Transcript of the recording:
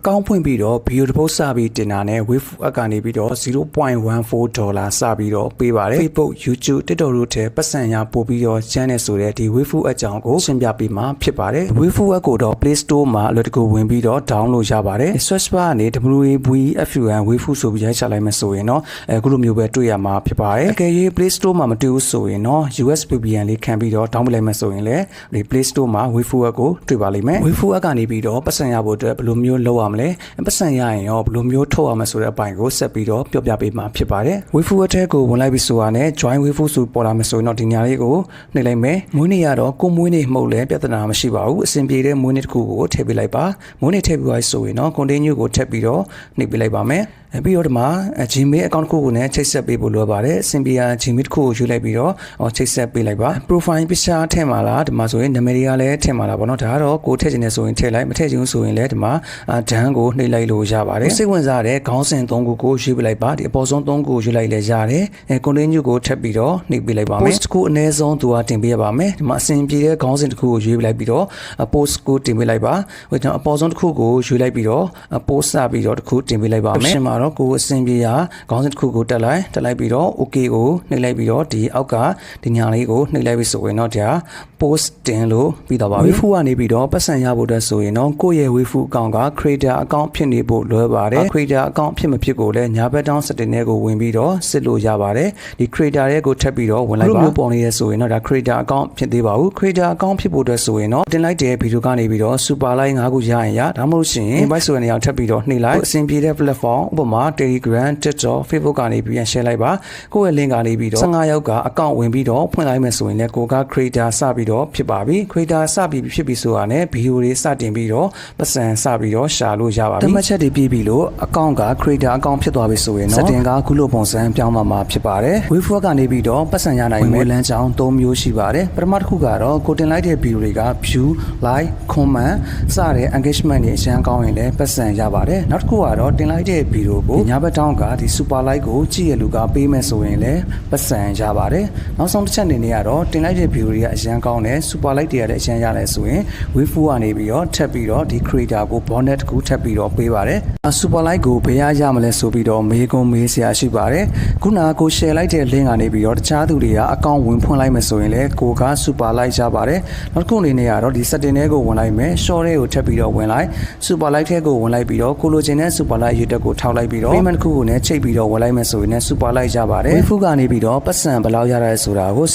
account ဖွင့်ပြီးတော့ video တစ်ပုဒ်စပြီးတင်တာနဲ့ wave app ကနေပြီးတော့ $0.14 စပြီးတော့ပေးပါတယ် Facebook YouTube TikTok တို့ထဲပတ်စံရပို့ပြီးတော့ channel ဆိုတဲ့ဒီ wave app အကြောင်းကိုရှင်းပြပေးမှာဖြစ်ပါတယ် wave app ကိုတော့ Play Store မှာအလွယ်တကူဝင်ပြီးတော့ download ရပါတယ် search bar ကနေ WAVFUN wave app ဆိုပြီးရိုက်ချလိုက်မယ်ဆိုရင်တော့အခုလိုမျိုးပဲတွေ့ရမှာဖြစ်ပါတယ်အကယ်၍ Play Store မှာမတွေ့ဘူးဆိုရင်တော့ US VPN လေးခံပြီးတော့ download လိုက်မယ်ဆိုရင်လည်းဒီ Play Store မှာ wave app ကိုတွေ့ပါလိမ့်မယ် wave app ကနေပြီးတော့ပတ်စံရဖို့အတွက်ဘယ်လိုမျိုးလုပ်ရမလဲပတ်စံရရင်ရောဘယ်လိုမျိုးထုတ်ရမလဲဆိုတဲ့အပိုင်းကိုဆက်ပြီးတော့ပြောပြပေးမှာဖြစ်ပါတယ် wave app ထဲကိုဝင်လိုက်ပြီးဆိုတာနဲ့ join wave app ဆိုပေါ်လာမယ်ဆိုရင်တော့ဒီညာလေးကိုနှိပ်လိုက်မယ်မွေးနေ့ရတော့ကိုမွေးနေ့မှုတ်လဲပြဿနာမရှိပါဘူးအဆင်ပြေတဲ့မွေးနေ့တစ်ခုကိုထည့်ပေးလိုက်ပါမွေးနေ့ထည့်ပြီးသွားဆိုရင်တော့ continue ကိုထည့်ပြီးတော့နှိပ်ပေးလိုက်ပါမယ်ပြီးတော့ဒီမှာ Gmail account တစ်ခုကိုလည်းချိတ်ဆက်ပေးဖို့လိုပါတယ်အဆင်ပြေတဲ့ Gmail တစ်ခုကိုယူလိုက်ပြီးတော့ချိတ်ဆက်ပေးလိုက်ပါ profile picture ထည့်မှာလားဒီမှာဆိုရင်နာမည်တွေကလည်းထည့်မှာလားပေါ့နော်ဒါကတော့ကိုထည့်ချင်တယ်ဆိုရင်ထည့်လိုက်မထည့်ချင်ဘူးဆိုရင်လည်းဒီမှာဒန်းကိုနှိပ်လိုက်လို့ရပါတယ်စိတ်ဝင်စားတဲ့ခေါင်းစဉ်3ခုကိုယူပေးလိုက်ပါဒီအပေါ်ဆုံး3ခုကိုယူလိုက်လဲရတယ်continue ကိုထပ်ပြီးတော့နှိပ်ပေးလိုက်ပါမယ် post ကိုအနည်းဆုံးသူကတင်ပေးရပါမယ်ဒီမှာအဆင်ပြေတဲ့ခေါင်းစဉ်တစ်ခုကိုယူလိုက်ပြီးတော့ post ကိုတင်ပေးလိုက်ပါဟိုကျွန်တော်အပေါ်ဆုံးတစ်ခုကိုယူလိုက်ပြီးတော့ post စပြီးတော့တစ်ခုတင်ပေးလိုက်ပါမယ်ရှင်မှာတော့ကိုအဆင်ပြေရာခေါင်းစဉ်တစ်ခုကိုတက်လိုက်ပြီးတော့ okay ကိုနှိပ်လိုက်ပြီးတော့ဒီအောက်ကဒီညာလေးကိုနှိပ်လိုက်ပြီးဆိုရင်တော့ဒါ post တင်လို့ပြီးတော့ပါပြီ waifu ကနေပြီးတော့ပတ်စံရဖို့အတွက်ဆိုရင်တော့ကိုယ့်ရဲ့ waifu account က creator account ဖြစ်နေဖို့လွယ်ပါတယ် creator account ဖြစ်မဖြစ်ကိုလည်းညာဘက်တောင်း setting တွေကိုဝင်ပြီးတော့စစ်လို့ရပါတယ်ဒီ creator ရဲ့ကိုထပ်ပြီးတော့ဝင်လိုက်ပါလို့ပေါ်နေရဆိုရင်တော့ဒါ creator account ဖြစ်သေးပါဘူး creator account ဖြစ်ဖို့အတွက်ဆိုရင်တော့တင်လိုက်တဲ့ video ကနေပြီးတော့ super like 5ခုရရင်ရဒါမှမဟုတ်ရှင် invite ဆိုတဲ့နေရာထပ်ပြီးတော့နှိပ်လိုက်အဆင်ပြေတဲ့ platform ဥပမာ Telegram TikTok Facebook ကနေပြီး share လိုက်ပါကိုယ့်ရဲ့ link ကနေပြီးတော့15ယောက်က account ဝင်ပြီးတော့ဖွင့်လိုက်မယ်ဆိုရင်လည်းကိုက creator စပြီးတော့ဖြစ်ပါပြီ creator စပြီးဖြစ်ပြီဆိုတာနဲ့ video တွေစတင်ပြီးတော့ပတ်စံစပြီးတော့ရှာလို့ရပါပြီတမတ်ချက်တွေပြီးပြီလို့ account က creator account ဖြစ်သွားပြီဆိုရင်တော့ setting ကခုလိုပုံစံပြောင်းသွားမှာဖြစ်ပါတယ် wave app ကနေပြီးတော့ပတ်စံရနိုင်မယ်လမ်းကြောင်း3မျိုးရှိပါတယ်ပထမတစ်ခုကတော့ကိုတင်လိုက်တဲ့ video တွေက view like comment စတဲ့ engagement တွေအရန်ကောင်းရင်လည်းပတ်စံရပါတယ်နောက်တစ်ခုကတော့တင်လိုက်တဲ့ video ကိုညာဘက်တောင်းကဒီ super like ကိုကြည့်ရလူကပေးမယ်ဆိုရင်လည်းပတ်စံရပါတယ်နောက်ဆုံးတစ်ချက်အနေနဲ့ကတော့တင်လိုက်တဲ့ video တွေကအရန်ကောင်းတယ် super like တွေလည်းအရန်ရလဲဆိုရင် wave app ကနေပြီးတော့ထပ်ပြီးတော့ဒီ creator ကို bonus ကိုထပ်ပြီးတော့ပေးပါတယ် super like ကိုဘယ်ရမလဲဆိုပြီးတော့မေးခွန်းမေးစရာရှိပါတယ်ခုနကကို share လိုက်တဲ့ link ကနေပြီးတော့တခြားသူတွေက account ဝင်ဖွင့်လိုက်မယ်ဆိုရင်လည်းကိုက super like ရပါတယ်နောက်တစ်ခုအနေနဲ့ကတော့ဒီ setting တွေကိုဝင်လိုက်မယ် short တွေကိုထပ်ပြီးတော့ဝင်လိုက် super like ထဲကိုဝင်လိုက်ပြီးတော့ကိုလိုချင်တဲ့ super like ရေတက်ကိုထောက်လိုက်ပြီးတော့ payment ခုကိုလည်းချိန်ပြီးတော့ဝင်လိုက်မယ်ဆိုရင်လည်း super like ရပါတယ် wave app ကနေပြီးတော့ပတ်စံဘယ်လောက်ရရဲဆိုတာကို